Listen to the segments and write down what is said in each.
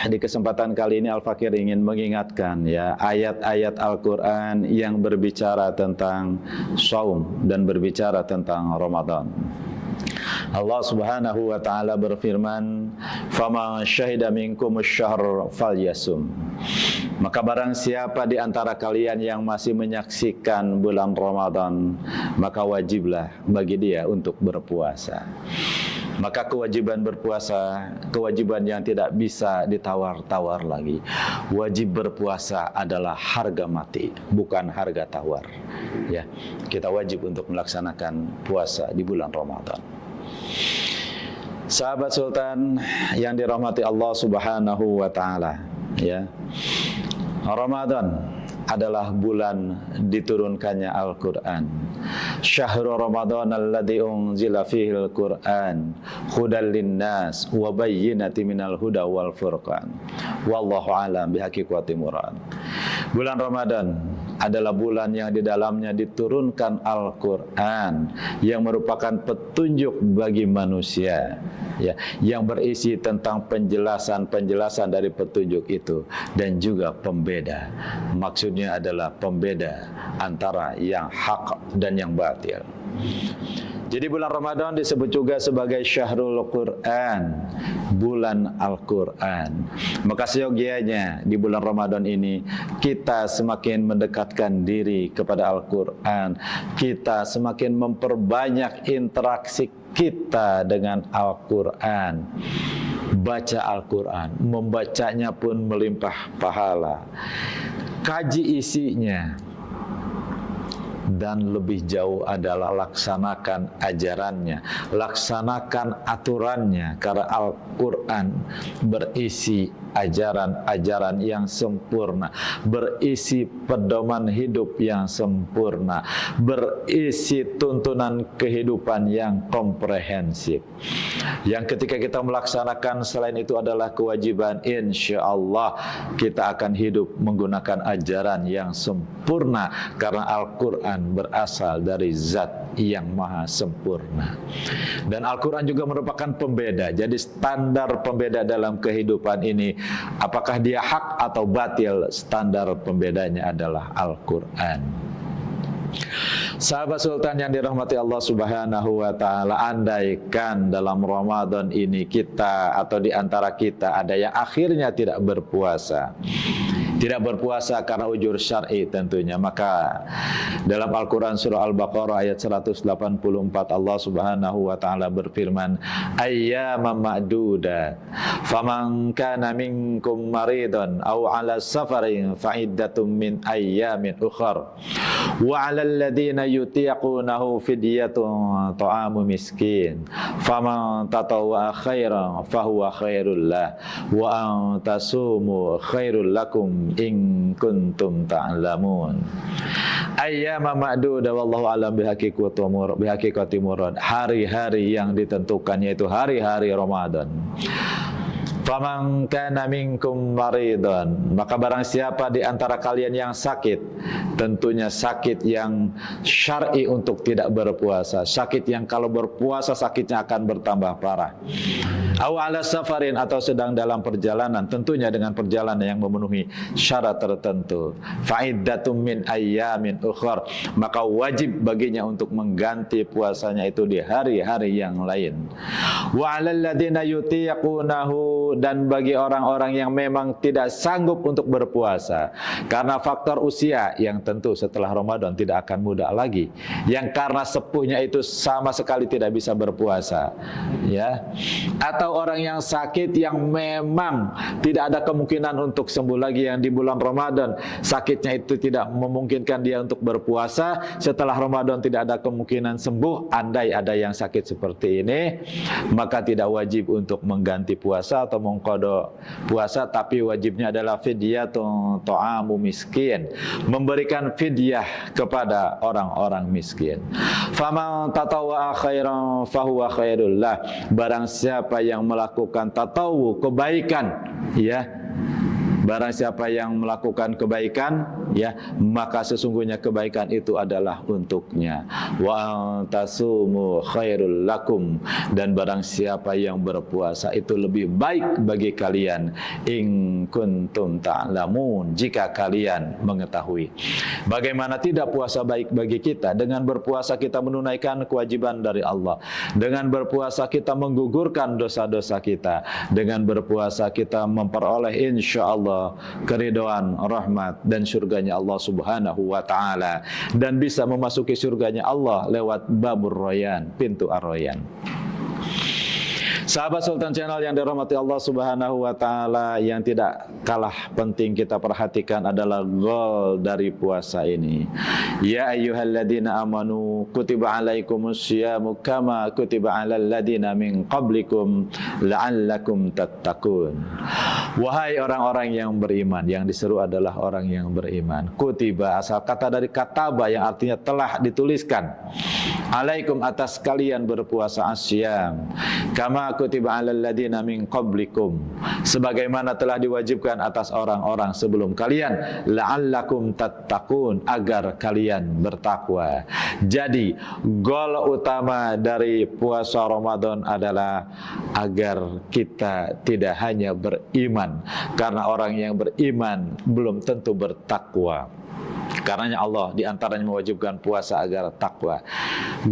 Di kesempatan kali ini Al-Fakir ingin mengingatkan ya ayat-ayat Al-Quran yang berbicara tentang shaum dan berbicara tentang Ramadan. Allah Subhanahu wa taala berfirman, "Faman syahida minkumus syahr falyasum." Maka barang siapa di antara kalian yang masih menyaksikan bulan Ramadan, maka wajiblah bagi dia untuk berpuasa. Maka kewajiban berpuasa, kewajiban yang tidak bisa ditawar-tawar lagi. Wajib berpuasa adalah harga mati, bukan harga tawar. Ya, kita wajib untuk melaksanakan puasa di bulan Ramadan. Sahabat Sultan yang dirahmati Allah Subhanahu wa taala, ya. Ramadan adalah bulan diturunkannya Al-Quran. Syahrul Ramadan alladzi unzila fihi al-Quran hudal linnas wa bayyinatin minal huda wal furqan. Wallahu a'lam bihaqiqati murad. Bulan Ramadan adalah bulan yang di dalamnya diturunkan Al-Quran yang merupakan petunjuk bagi manusia, ya, yang berisi tentang penjelasan-penjelasan dari petunjuk itu dan juga pembeda. Maksudnya adalah pembeda antara yang hak dan yang batil. Jadi bulan Ramadan disebut juga sebagai Syahrul Quran, bulan Al-Quran. Maka seyogianya di bulan Ramadan ini kita semakin mendekatkan diri kepada Al-Quran. Kita semakin memperbanyak interaksi kita dengan Al-Quran. Baca Al-Quran, membacanya pun melimpah pahala. Kaji isinya. Dan lebih jauh adalah laksanakan ajarannya, laksanakan aturannya, karena Al-Quran berisi ajaran-ajaran yang sempurna, berisi pedoman hidup yang sempurna, berisi tuntunan kehidupan yang komprehensif. Yang ketika kita melaksanakan selain itu adalah kewajiban, insya Allah kita akan hidup menggunakan ajaran yang sempurna, karena Al-Quran berasal dari zat yang maha sempurna. Dan Al-Quran juga merupakan pembeda. Jadi standar pembeda dalam kehidupan ini, apakah dia hak atau batil, standar pembedanya adalah Al-Quran. Sahabat Sultan yang dirahmati Allah Subhanahu wa taala, andaikan dalam Ramadan ini kita atau di antara kita ada yang akhirnya tidak berpuasa. Tidak berpuasa karena ujur syar'i tentunya. Maka dalam Al-Quran surah Al-Baqarah ayat 184 Allah Subhanahu wa ta'ala berfirman, ayyaman ma'dudat faman kana minkum maridan aw ala safarin fa'iddatum min ayyamin ukhar wa 'alal ladzina yutiqunahu fidyatun ta'amu miskin faman tatawwa khairan fahuwa khairul lah wa an tasumu khairul lakum in kuntum ta'lamun. Ayyama ma'duda wallahu alam bihaqiqati murad. Hari-hari yang ditentukan, yaitu hari-hari Ramadan. Faman kana minkum maridan, maka barang siapa di antara kalian yang sakit, tentunya sakit yang syar'i untuk tidak berpuasa, sakit yang kalau berpuasa sakitnya akan bertambah parah. Aw ala safarin, atau sedang dalam perjalanan, tentunya dengan perjalanan yang memenuhi syarat tertentu. Fa'iddatum min ayyamin ukhar, maka wajib baginya untuk mengganti puasanya itu di hari-hari yang lain. Wa 'alal ladzina yutiqunahu, dan bagi orang-orang yang memang tidak sanggup untuk berpuasa karena faktor usia yang tentu setelah Ramadan tidak akan mudah lagi, yang karena sepuhnya itu sama sekali tidak bisa berpuasa, ya, atau orang yang sakit yang memang tidak ada kemungkinan untuk sembuh lagi, yang di bulan Ramadan sakitnya itu tidak memungkinkan dia untuk berpuasa, setelah Ramadan tidak ada kemungkinan sembuh. Andai ada yang sakit seperti ini, maka tidak wajib untuk mengganti puasa atau mengqada puasa, tapi wajibnya adalah fidyatun ta'amu miskin, memberikan fidyah kepada orang-orang miskin. Faman tatawwa khairan fahuwa khairul lah, barang siapa yang melakukan tatawu, kebaikan, ya, barang siapa yang melakukan kebaikan, ya, maka sesungguhnya kebaikan itu adalah untuknya. Wa tasumu khairul lakum, dan barang siapa yang berpuasa itu lebih baik bagi kalian, in kuntum ta'lamun, jika kalian mengetahui. Bagaimana tidak puasa baik bagi kita? Dengan berpuasa kita menunaikan kewajiban dari Allah. Dengan berpuasa kita menggugurkan dosa-dosa kita. Dengan berpuasa kita memperoleh insyaallah keridhaan, rahmat dan surganya Allah Subhanahu wa taala, dan bisa memasuki surganya Allah lewat babur royan, pintu ar-royan. Sahabat Sultan Channel yang dirahmati Allah Subhanahu wa taala, yang tidak kalah penting kita perhatikan adalah goal dari puasa ini. Ya ayyuhalladzina amanu kutiba alaikumus syiyamu kama kutiba alal ladzina min qablikum la'allakum tattaqun. Wahai orang-orang yang beriman, yang diseru adalah orang yang beriman. Kutiba asal kata dari kataba yang artinya telah dituliskan. Alaikum, atas kalian berpuasa asyam, kama kutiba alal ladina min qablikum, sebagaimana telah diwajibkan atas orang-orang sebelum kalian, la'allakum tattaqun, agar kalian bertakwa. Jadi goal utama dari puasa Ramadan adalah agar kita tidak hanya beriman, karena orang yang beriman belum tentu bertakwa. Karenanya Allah diantaranya mewajibkan puasa agar takwa.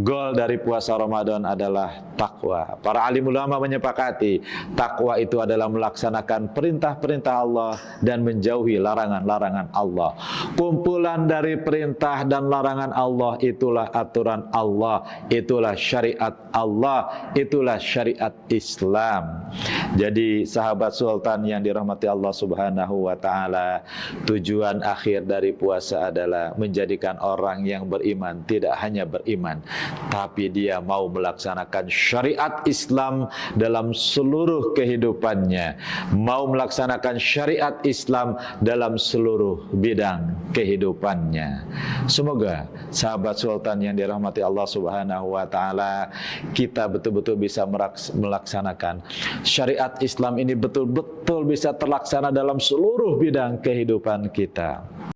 Goal dari puasa Ramadan adalah takwa. Para alim ulama menyepakati takwa itu adalah melaksanakan perintah-perintah Allah dan menjauhi larangan-larangan Allah. Kumpulan dari perintah dan larangan Allah itulah aturan Allah, itulah syariat Allah, itulah syariat Islam. Jadi sahabat Sultan yang dirahmati Allah Subhanahu wa taala, tujuan akhir dari puasa adalah menjadikan orang yang beriman tidak hanya beriman, tapi dia mau melaksanakan syariat Islam dalam seluruh kehidupannya, mau melaksanakan syariat Islam dalam seluruh bidang kehidupannya. Semoga sahabat Sultan yang dirahmati Allah Subhanahu wa taala, kita betul-betul bisa melaksanakan syariat Islam ini, betul-betul bisa terlaksana dalam seluruh bidang kehidupan kita.